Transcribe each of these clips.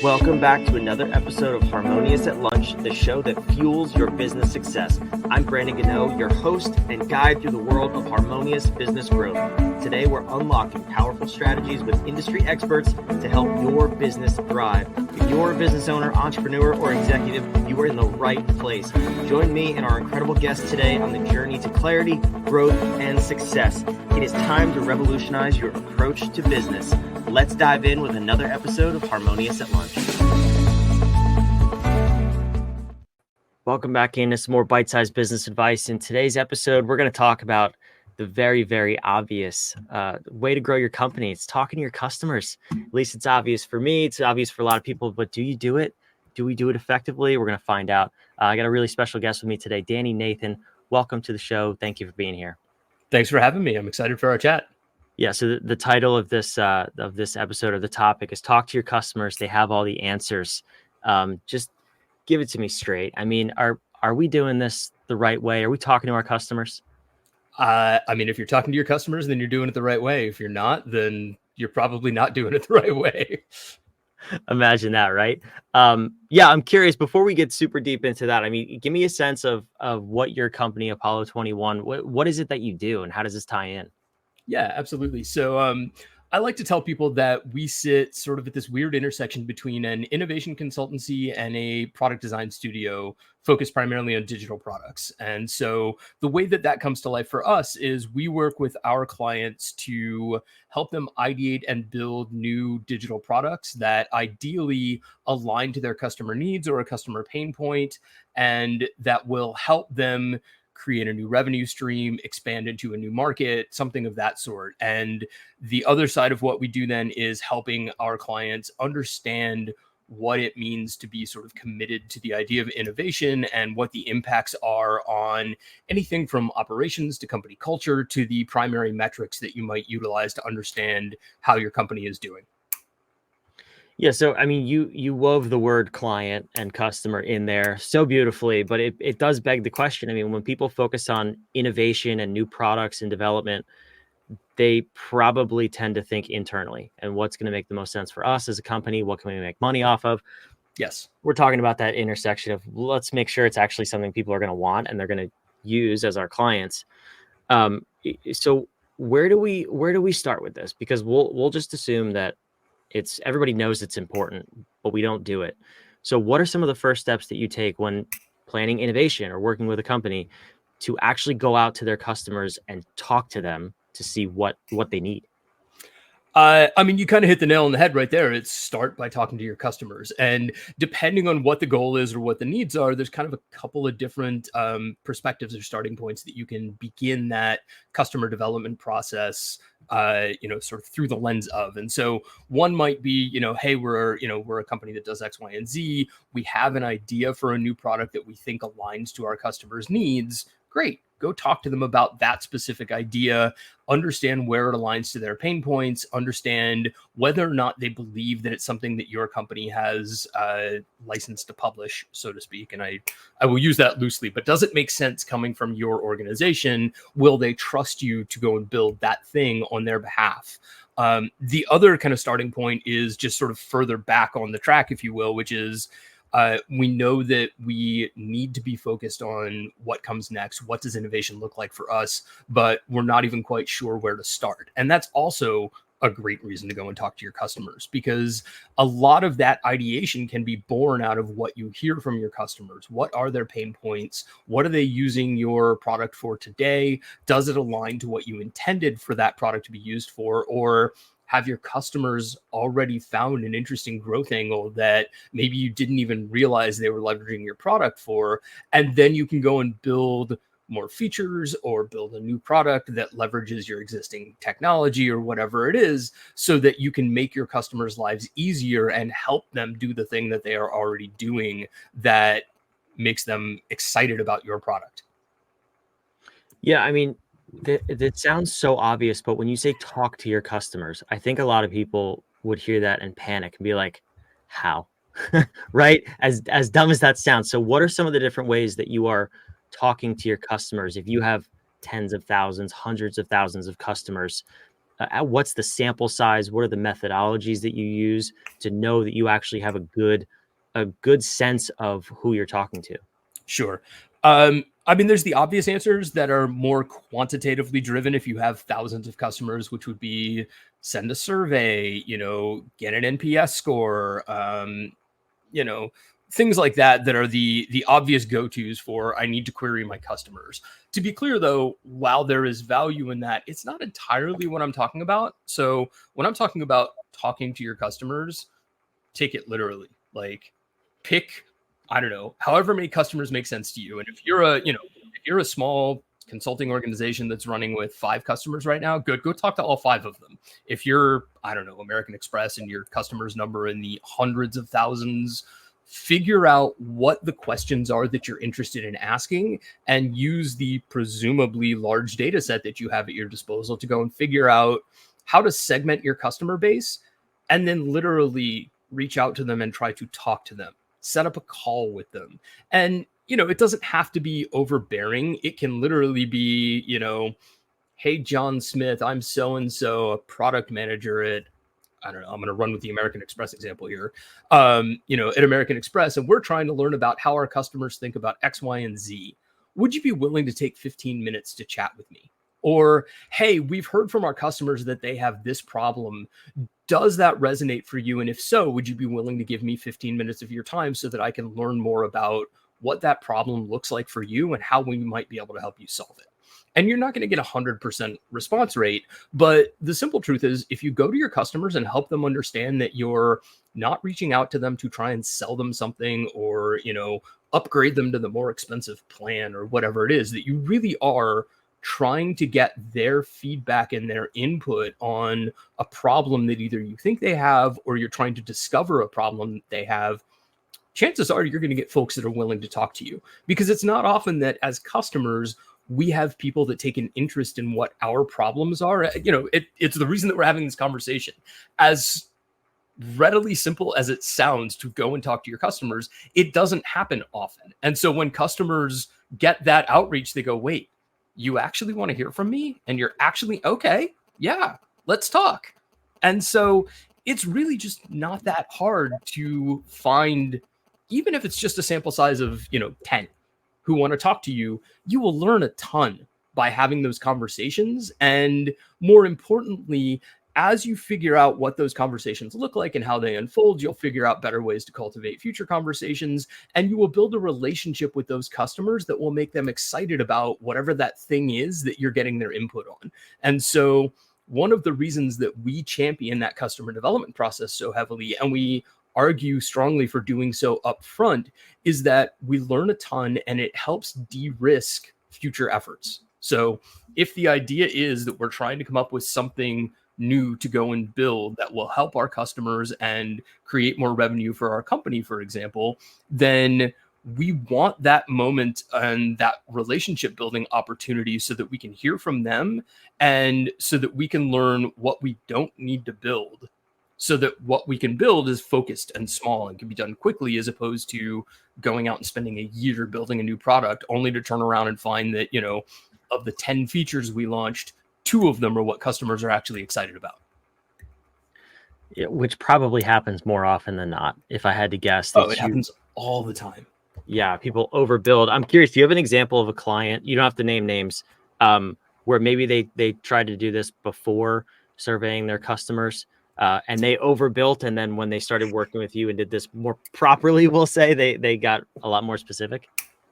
Welcome back to another episode of Harmonious at Lunch, the show that fuels your business success. I'm Brandon Ganot, your host and guide through the world of harmonious business growth. Today, we're unlocking powerful strategies with industry experts to help your business thrive. If you're a business owner, entrepreneur, or executive, you are in the right place. Join me and our incredible guests today on the journey to clarity, growth, and success. It is time to revolutionize your approach to business. Let's dive in with another episode of Harmonious at Lunch. Welcome back into some more bite-sized business advice. In today's episode, we're going to talk about the very, very obvious way to grow your company. It's talking to your customers. At least it's obvious for me. It's obvious for a lot of people, but do you do it? Do we do it effectively? We're going to find out. I got a really special guest with me today, Danny Nathan. Welcome to the show. Thank you for being here. Thanks for having me. I'm excited for our chat. Yeah, so the title of this episode, or the topic, is Talk to Your Customers. They have all the answers. Just give it to me straight. I mean, are we doing this the right way? Are we talking to our customers? If you're talking to your customers, then you're doing it the right way. If you're not, then you're probably not doing it the right way. Imagine that, right? Yeah, I'm curious, before we get super deep into that, I mean, give me a sense of what your company, Apollo 21, what is it that you do and how does this tie in? Yeah, absolutely. So I like to tell people that we sit sort of at this weird intersection between an innovation consultancy and a product design studio focused primarily on digital products. And so the way that comes to life for us is we work with our clients to help them ideate and build new digital products that ideally align to their customer needs or a customer pain point, and that will help them create a new revenue stream, expand into a new market, something of that sort. And the other side of what we do then is helping our clients understand what it means to be sort of committed to the idea of innovation and what the impacts are on anything from operations to company culture to the primary metrics that you might utilize to understand how your company is doing. Yeah, so I mean, you wove the word client and customer in there so beautifully, but it does beg the question. I mean, when people focus on innovation and new products and development, they probably tend to think internally and what's going to make the most sense for us as a company. What can we make money off of? Yes. We're talking about that intersection of let's make sure it's actually something people are going to want and they're going to use as our clients. So where do we start with this? Because we'll just assume that everybody knows it's important, but we don't do it. So what are some of the first steps that you take when planning innovation or working with a company to actually go out to their customers and talk to them to see what they need? You kind of hit the nail on the head right there. It's start by talking to your customers. And depending on what the goal is or what the needs are, there's kind of a couple of different perspectives or starting points that you can begin that customer development process, sort of through the lens of. And so one might be, hey, we're a company that does X, Y, and Z. We have an idea for a new product that we think aligns to our customers' needs. Great. Go talk to them about that specific idea, understand where it aligns to their pain points, understand whether or not they believe that it's something that your company has license to publish, so to speak. And I will use that loosely, but does it make sense coming from your organization? Will they trust you to go and build that thing on their behalf? The other kind of starting point is just sort of further back on the track, if you will, which is we know that we need to be focused on what comes next. What does innovation look like for us? But we're not even quite sure where to start. And that's also a great reason to go and talk to your customers, because a lot of that ideation can be born out of what you hear from your customers. What are their pain points? What are they using your product for today? Does it align to what you intended for that product to be used for? Or have your customers already found an interesting growth angle that maybe you didn't even realize they were leveraging your product for? And then you can go and build more features or build a new product that leverages your existing technology or whatever it is, so that you can make your customers' lives easier and help them do the thing that they are already doing that makes them excited about your product. Yeah, I mean, that sounds so obvious, but when you say talk to your customers, I think a lot of people would hear that and panic and be like, how? Right? As dumb as that sounds. So what are some of the different ways that you are talking to your customers? If you have tens of thousands, hundreds of thousands of customers, what's the sample size? What are the methodologies that you use to know that you actually have a good sense of who you're talking to? Sure. I mean, there's the obvious answers that are more quantitatively driven. If you have thousands of customers, which would be send a survey, get an NPS score, things like that are the obvious go-tos for I need to query my customers. To be clear though, while there is value in that, it's not entirely what I'm talking about. So when I'm talking about talking to your customers, take it literally. Like, pick, I don't know, however many customers make sense to you. And if you're a small consulting organization that's running with 5 customers right now, good, go talk to all 5 of them. If you're, I don't know, American Express and your customers number in the hundreds of thousands, figure out what the questions are that you're interested in asking and use the presumably large data set that you have at your disposal to go and figure out how to segment your customer base, and then literally reach out to them and try to talk to them, set up a call with them. And it doesn't have to be overbearing. It can literally be, hey, John Smith, I'm so and so, a product manager at, I don't know, I'm going to run with the American Express example here, at American Express, and we're trying to learn about how our customers think about X, Y, and Z. Would you be willing to take 15 minutes to chat with me? Or, hey, we've heard from our customers that they have this problem. Does that resonate for you? And if so, would you be willing to give me 15 minutes of your time so that I can learn more about what that problem looks like for you and how we might be able to help you solve it? And you're not going to get 100% response rate, but the simple truth is if you go to your customers and help them understand that you're not reaching out to them to try and sell them something or, upgrade them to the more expensive plan or whatever it is, that you really are trying to get their feedback and their input on a problem that either you think they have or you're trying to discover a problem they have, chances are you're going to get folks that are willing to talk to you, because it's not often that as customers, we have people that take an interest in what our problems are. It's the reason that we're having this conversation. As readily simple as it sounds to go and talk to your customers, it doesn't happen often. And so when customers get that outreach, they go, wait, you actually want to hear from me? And you're actually, okay, yeah, let's talk. And so it's really just not that hard to find, even if it's just a sample size of, 10 who want to talk to you, you will learn a ton by having those conversations. And more importantly, as you figure out what those conversations look like and how they unfold, you'll figure out better ways to cultivate future conversations, and you will build a relationship with those customers that will make them excited about whatever that thing is that you're getting their input on. And so one of the reasons that we champion that customer development process so heavily, and we argue strongly for doing so up front, is that we learn a ton and it helps de-risk future efforts. So if the idea is that we're trying to come up with something new to go and build that will help our customers and create more revenue for our company, for example, then we want that moment and that relationship building opportunity so that we can hear from them and so that we can learn what we don't need to build, so that what we can build is focused and small and can be done quickly, as opposed to going out and spending a year building a new product only to turn around and find that, of the 10 features we launched, 2 of them are what customers are actually excited about. Yeah, which probably happens more often than not, if I had to guess. It happens all the time. Yeah, people overbuild. I'm curious, do you have an example of a client, you don't have to name names, where maybe they tried to do this before surveying their customers, and they overbuilt, and then when they started working with you and did this more properly, we'll say, they got a lot more specific?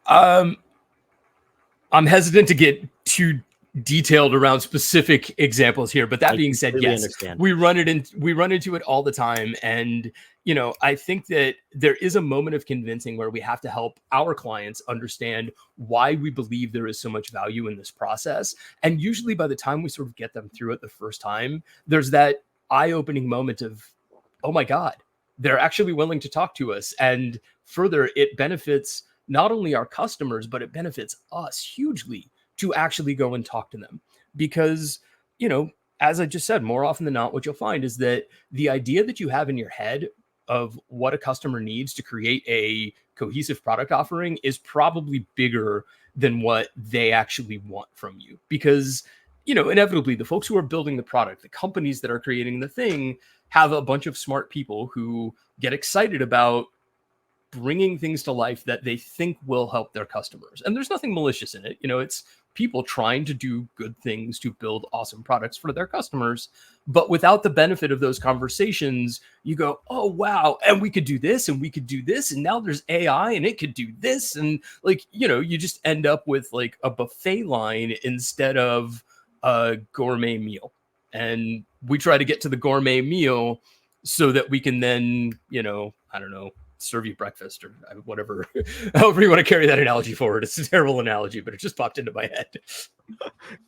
I'm hesitant to get too detailed around specific examples here, but that being said, yes, understand. we run into it all the time. And, I think that there is a moment of convincing where we have to help our clients understand why we believe there is so much value in this process. And usually by the time we sort of get them through it the first time, there's that eye-opening moment of, oh my God, they're actually willing to talk to us. And further, it benefits not only our customers, but it benefits us hugely to actually go and talk to them. Because, as I just said, more often than not, what you'll find is that the idea that you have in your head of what a customer needs to create a cohesive product offering is probably bigger than what they actually want from you. Because, inevitably the folks who are building the product, the companies that are creating the thing, have a bunch of smart people who get excited about bringing things to life that they think will help their customers. And there's nothing malicious in it. It's people trying to do good things to build awesome products for their customers. But without the benefit of those conversations, you go, oh, wow. And we could do this and we could do this. And now there's AI and it could do this. And you just end up with like a buffet line instead of a gourmet meal. And we try to get to the gourmet meal so that we can then, I don't know, serve you breakfast or whatever, however you want to carry that analogy forward. It's a terrible analogy, but it just popped into my head.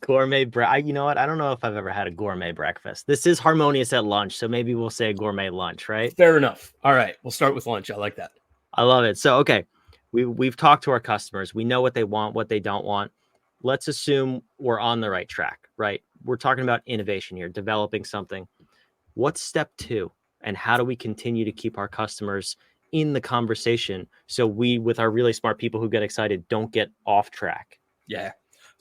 Gourmet you know what? I don't know if I've ever had a gourmet breakfast. This is Harmonious at lunch, so maybe we'll say gourmet lunch, right? Fair enough. All right, we'll start with lunch. I like that. I love it. So, okay, we've talked to our customers. We know what they want, what they don't want. Let's assume we're on the right track, right? We're talking about innovation here, developing something. What's step 2? And how do we continue to keep our customers in the conversation so we, with our really smart people who get excited, don't get off track? Yeah.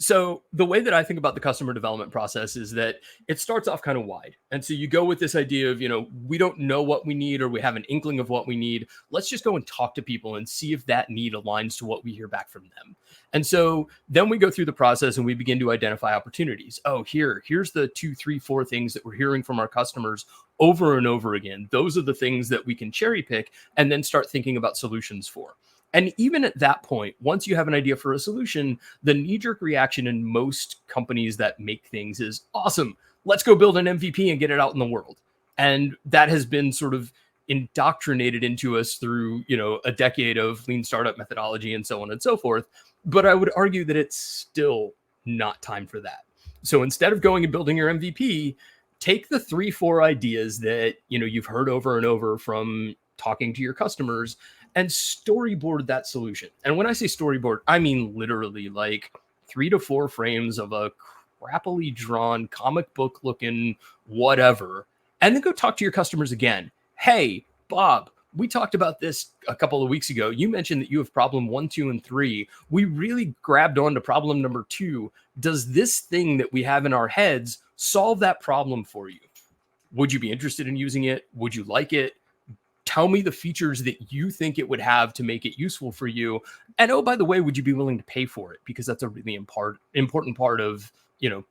So the way that I think about the customer development process is that it starts off kind of wide. And so you go with this idea of, we don't know what we need or we have an inkling of what we need. Let's just go and talk to people and see if that need aligns to what we hear back from them. And so then we go through the process and we begin to identify opportunities. Oh, here's the 2, 3, 4 things that we're hearing from our customers over and over again. Those are the things that we can cherry pick and then start thinking about solutions for. And even at that point, once you have an idea for a solution, the knee-jerk reaction in most companies that make things is awesome. Let's go build an MVP and get it out in the world. And that has been sort of indoctrinated into us through, a decade of lean startup methodology and so on and so forth. But I would argue that it's still not time for that. So instead of going and building your MVP, take the 3, 4 ideas that, you've heard over and over from talking to your customers and storyboard that solution. And when I say storyboard, I mean literally like 3 to 4 frames of a crappily drawn comic book looking whatever, and then go talk to your customers again. Hey, Bob, we talked about this a couple of weeks ago. You mentioned that you have problem 1, 2, and 3. We really grabbed on to problem number 2. Does this thing that we have in our heads solve that problem for you? Would you be interested in using it? Would you like it? Tell me the features that you think it would have to make it useful for you. And oh, by the way, would you be willing to pay for it? Because that's a really important part of,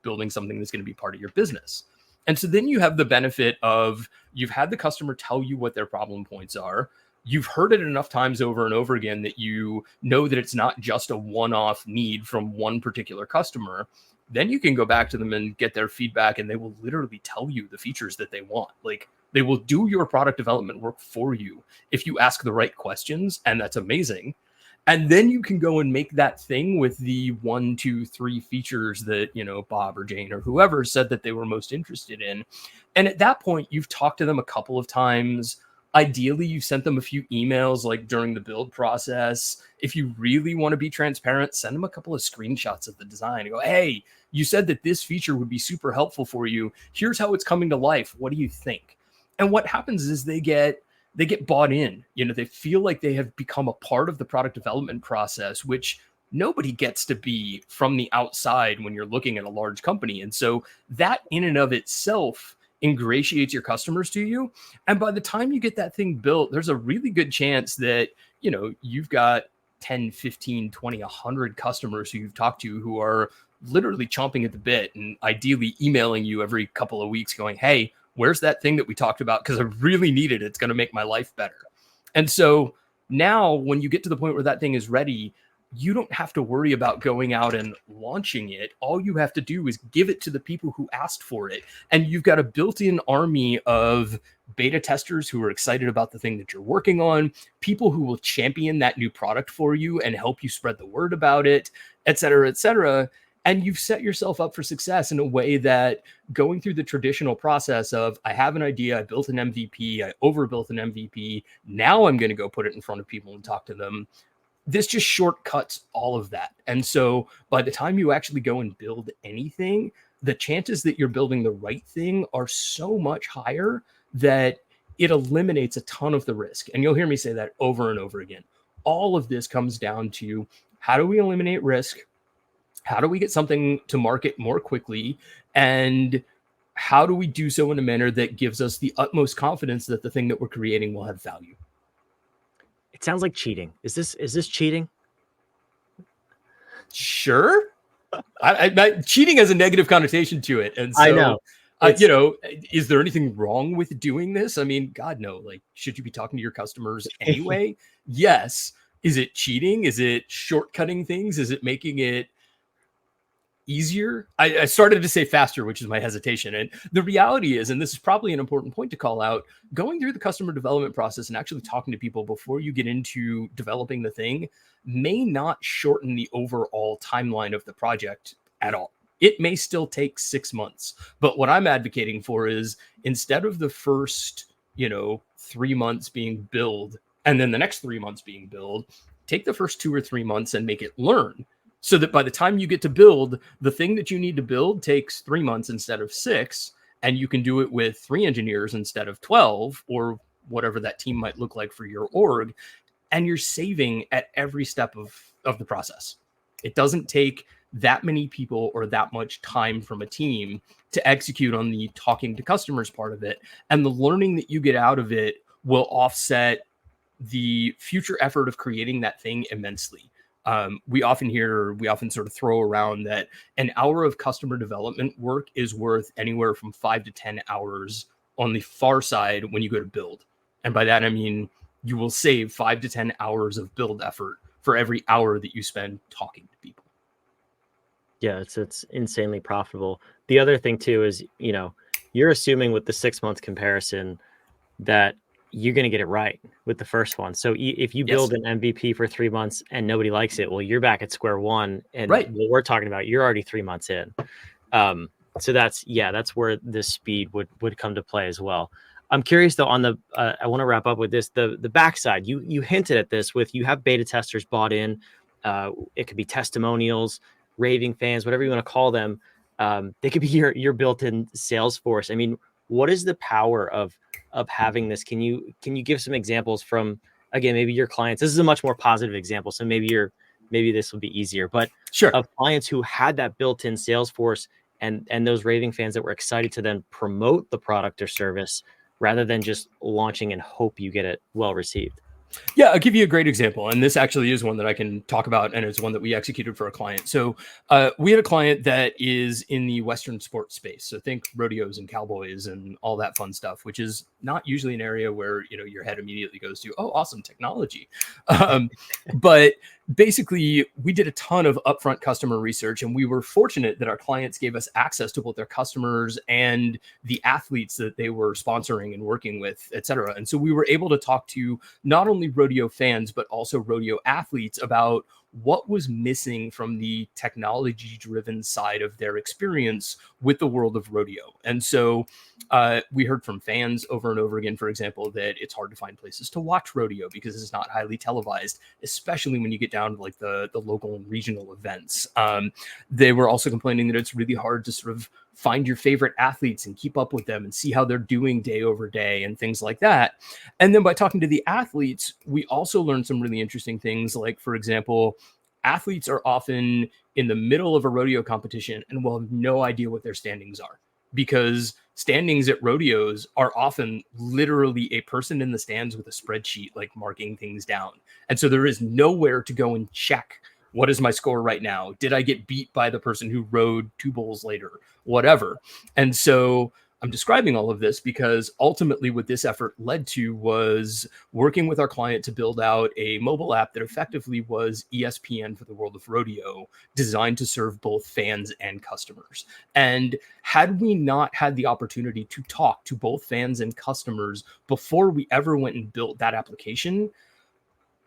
building something that's going to be part of your business. And so then you have the benefit of you've had the customer tell you what their problem points are. You've heard it enough times over and over again that you know that it's not just a one-off need from one particular customer. Then you can go back to them and get their feedback, and they will literally tell you the features that they want. Like, they will do your product development work for you if you ask the right questions, and that's amazing. And then you can go and make that thing with the 1, 2, 3 features that, Bob or Jane or whoever said that they were most interested in. And at that point, you've talked to them a couple of times. Ideally, you sent them a few emails like during the build process. If you really want to be transparent, send them a couple of screenshots of the design and go, hey, you said that this feature would be super helpful for you. Here's how it's coming to life. What do you think? And what happens is they get bought in. They feel like they have become a part of the product development process, which nobody gets to be from the outside when you're looking at a large company. And so that in and of itself ingratiates your customers to you. And by the time you get that thing built, there's a really good chance that, you've got 10, 15, 20, 100 customers who you've talked to who are literally chomping at the bit and ideally emailing you every couple of weeks going, hey, where's that thing that we talked about? Because I really need it. It's going to make my life better. And so now when you get to the point where that thing is ready, you don't have to worry about going out and launching it. All you have to do is give it to the people who asked for it. And you've got a built-in army of beta testers who are excited about the thing that you're working on, people who will champion that new product for you and help you spread the word about it, et cetera, et cetera. And you've set yourself up for success in a way that going through the traditional process of, I have an idea, I built an MVP, I overbuilt an MVP, now I'm going to go put it in front of people and talk to them. This just shortcuts all of that. And so by the time you actually go and build anything, the chances that you're building the right thing are so much higher that it eliminates a ton of the risk. And you'll hear me say that over and over again. All of this comes down to, how do we eliminate risk? How do we get something to market more quickly? And how do we do so in a manner that gives us the utmost confidence that the thing that we're creating will have value? It sounds like cheating. Is this cheating? Sure. Cheating has a negative connotation to it. And I so, know. It's is there anything wrong with doing this? I mean, God, no. Like, should you be talking to your customers anyway? Yes. Is it cheating? Is it shortcutting things? Is it making it easier? I started to say faster, which is my hesitation. And the reality is, and this is probably an important point to call out, going through the customer development process and actually talking to people before you get into developing the thing may not shorten the overall timeline of the project at all. It may still take 6 months. But what I'm advocating for is, instead of the first, 3 months being build and then the next 3 months being build, take the first 2 or 3 months and make it learn, so that by the time you get to build, the thing that you need to build takes 3 months instead of 6, and you can do it with 3 engineers instead of 12, or whatever that team might look like for your org. And you're saving at every step of the process. It doesn't take that many people or that much time from a team to execute on the talking to customers part of it. And the learning that you get out of it will offset the future effort of creating that thing immensely. We often sort of throw around that an hour of customer development work is worth anywhere from 5 to 10 hours on the far side when you go to build. And by that, I mean, you will save 5 to 10 hours of build effort for every hour that you spend talking to people. Yeah, it's insanely profitable. The other thing too is, you're assuming with the 6 month comparison that you're going to get it right with the first one. So if you build an MVP for 3 months and nobody likes it, well, you're back at square one. And right. What we're talking about, you're already 3 months in. So that's where the speed would come to play as well. I'm curious though, on the, I want to wrap up with this, the backside, you hinted at this with, you have beta testers bought in. It could be testimonials, raving fans, whatever you want to call them. They could be your built-in sales force. I mean, what is the power of having this? Can you give some examples from, again, maybe your clients? This is a much more positive example, so maybe this will be easier, but sure, of clients who had that built-in sales force and those raving fans that were excited to then promote the product or service rather than just launching and hope you get it well received. Yeah, I'll give you a great example. And this actually is one that I can talk about, and it's one that we executed for a client. So we had a client that is in the Western sports space. So think rodeos and cowboys and all that fun stuff, which is not usually an area where, your head immediately goes to, oh, awesome technology. But basically, we did a ton of upfront customer research, and we were fortunate that our clients gave us access to both their customers and the athletes that they were sponsoring and working with, et cetera. And so we were able to talk to not only rodeo fans, but also rodeo athletes about what was missing from the technology-driven side of their experience with the world of rodeo. And so we heard from fans over and over again, for example, that it's hard to find places to watch rodeo because it's not highly televised, especially when you get down to like the local and regional events. They were also complaining that it's really hard to sort of find your favorite athletes and keep up with them and see how they're doing day over day and things like that. And then by talking to the athletes, we also learned some really interesting things. Like, for example, athletes are often in the middle of a rodeo competition and will have no idea what their standings are, because standings at rodeos are often literally a person in the stands with a spreadsheet, like marking things down. And so there is nowhere to go and check, what is my score right now? Did I get beat by the person who rode 2 bulls later? Whatever. And so I'm describing all of this because ultimately what this effort led to was working with our client to build out a mobile app that effectively was ESPN for the world of rodeo, designed to serve both fans and customers. And had we not had the opportunity to talk to both fans and customers before we ever went and built that application,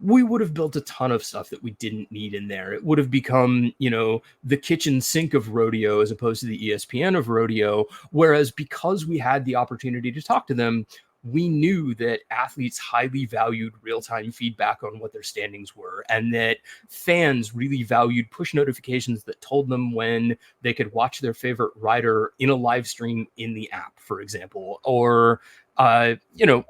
we would have built a ton of stuff that we didn't need in there. It would have become, the kitchen sink of rodeo as opposed to the ESPN of rodeo. Whereas because we had the opportunity to talk to them, we knew that athletes highly valued real-time feedback on what their standings were, and that fans really valued push notifications that told them when they could watch their favorite rider in a live stream in the app, for example, or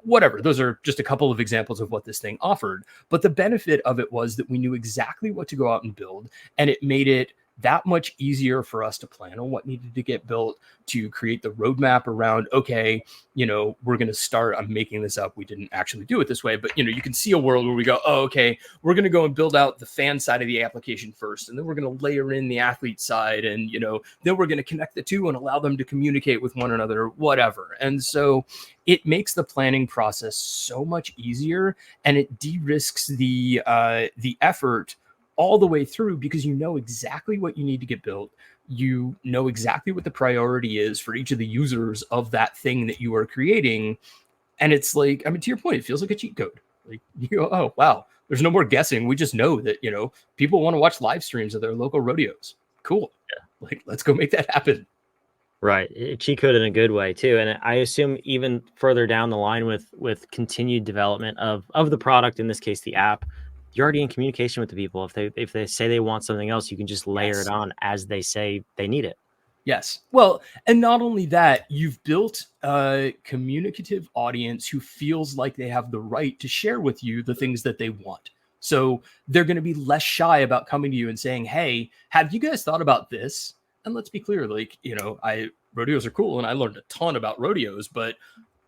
whatever. Those are just a couple of examples of what this thing offered. But the benefit of it was that we knew exactly what to go out and build, and it made it that much easier for us to plan on what needed to get built, to create the roadmap around, okay, we're going to start, I'm making this up, we didn't actually do it this way, but you can see a world where we go, oh, okay, we're going to go and build out the fan side of the application first, and then we're going to layer in the athlete side, and then we're going to connect the two and allow them to communicate with one another, whatever. And so it makes the planning process so much easier, and it de-risks the effort all the way through, because you know exactly what you need to get built. You know exactly what the priority is for each of the users of that thing that you are creating. And it's like, I mean, to your point, it feels like a cheat code. Like, you go, oh, wow, there's no more guessing. We just know that, people want to watch live streams of their local rodeos. Cool. Yeah. Like, let's go make that happen. Right. Cheat code in a good way too. And I assume even further down the line with continued development of the product, in this case, the app, you're already in communication with the people. If they say they want something else, you can just layer it on as they say they need it. Yes. Well, and not only that, you've built a communicative audience who feels like they have the right to share with you the things that they want. So they're going to be less shy about coming to you and saying, hey, have you guys thought about this? And let's be clear, like, rodeos are cool, and I learned a ton about rodeos, but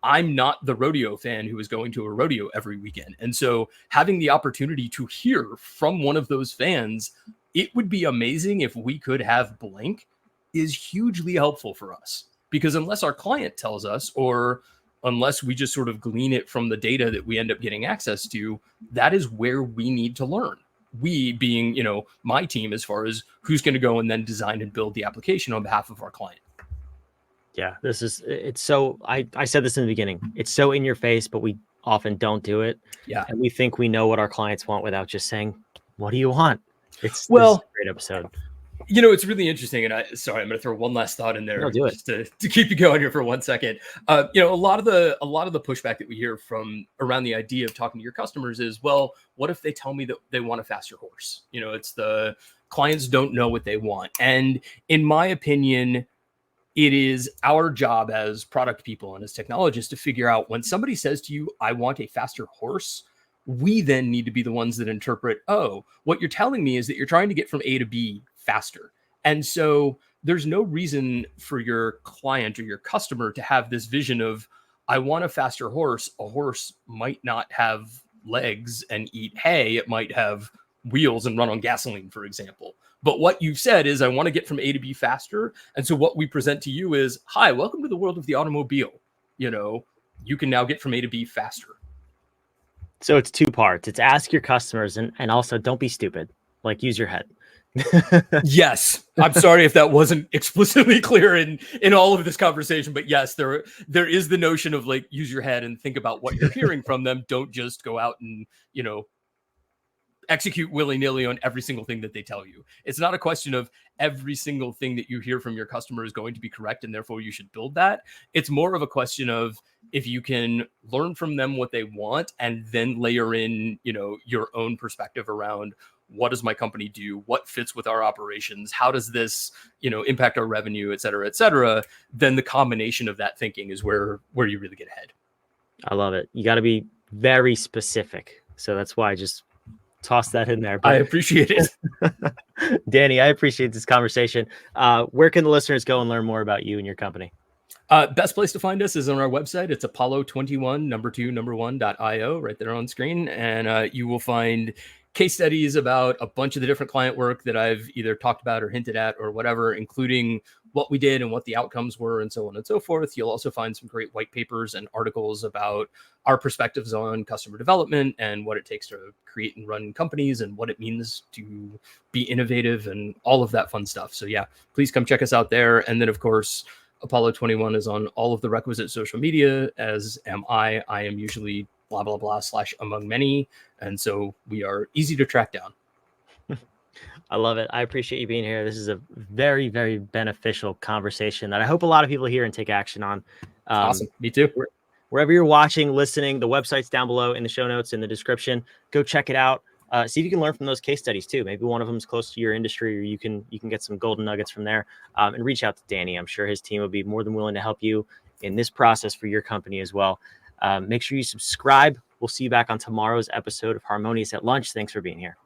I'm not the rodeo fan who is going to a rodeo every weekend. And so having the opportunity to hear from one of those fans, it would be amazing if we could have blank, is hugely helpful for us. Because unless our client tells us, or unless we just sort of glean it from the data that we end up getting access to, that is where we need to learn. We being, my team, as far as who's going to go and then design and build the application on behalf of our client. Yeah, it's so, I said this in the beginning, it's so in your face, but we often don't do it. Yeah. And we think we know what our clients want without just saying, what do you want? This is a great episode. It's really interesting. And I'm going to throw one last thought in there. No, do it. Just to keep you going here for 1 second. A lot of the pushback that we hear from around the idea of talking to your customers is, well, what if they tell me that they want a faster horse? It's the clients don't know what they want. And in my opinion, it is our job as product people and as technologists to figure out, when somebody says to you, I want a faster horse, we then need to be the ones that interpret, oh, what you're telling me is that you're trying to get from A to B faster. And so there's no reason for your client or your customer to have this vision of, I want a faster horse. A horse might not have legs and eat hay. It might have wheels and run on gasoline, for example. But what you've said is, I want to get from A to B faster. And so what we present to you is, hi, welcome to the world of the automobile. You can now get from A to B faster. So it's two parts. It's ask your customers, and also don't be stupid. Like, use your head. Yes. I'm sorry if that wasn't explicitly clear in all of this conversation, but yes, there is the notion of, like, use your head and think about what you're hearing from them. Don't just go out and, execute willy-nilly on every single thing that they tell you. It's not a question of every single thing that you hear from your customer is going to be correct, and therefore you should build that. It's more of a question of, if you can learn from them what they want and then layer in, your own perspective around, what does my company do? What fits with our operations? How does this, impact our revenue, et cetera, then the combination of that thinking is where you really get ahead. I love it. You got to be very specific. So that's why I just toss that in there. But I appreciate it. Danny, I appreciate this conversation. Where can the listeners go and learn more about you and your company? Best place to find us is on our website. It's apollo21 right there on screen. And you will find case studies about a bunch of the different client work that I've either talked about or hinted at or whatever, including what we did and what the outcomes were and so on and so forth. You'll also find some great white papers and articles about our perspectives on customer development and what it takes to create and run companies and what it means to be innovative and all of that fun stuff. So yeah, please come check us out there. And then, of course, Apollo 21 is on all of the requisite social media, as am I. I am usually blah, blah, blah / among many. And so we are easy to track down. I love it. I appreciate you being here. This is a very, very beneficial conversation that I hope a lot of people hear and take action on. Awesome. Me too. Wherever you're watching, listening, the website's down below in the show notes, in the description. Go check it out. See if you can learn from those case studies too. Maybe one of them is close to your industry, or you can get some golden nuggets from there. And reach out to Danny. I'm sure his team will be more than willing to help you in this process for your company as well. Make sure you subscribe. We'll see you back on tomorrow's episode of Harmonious at Lunch. Thanks for being here.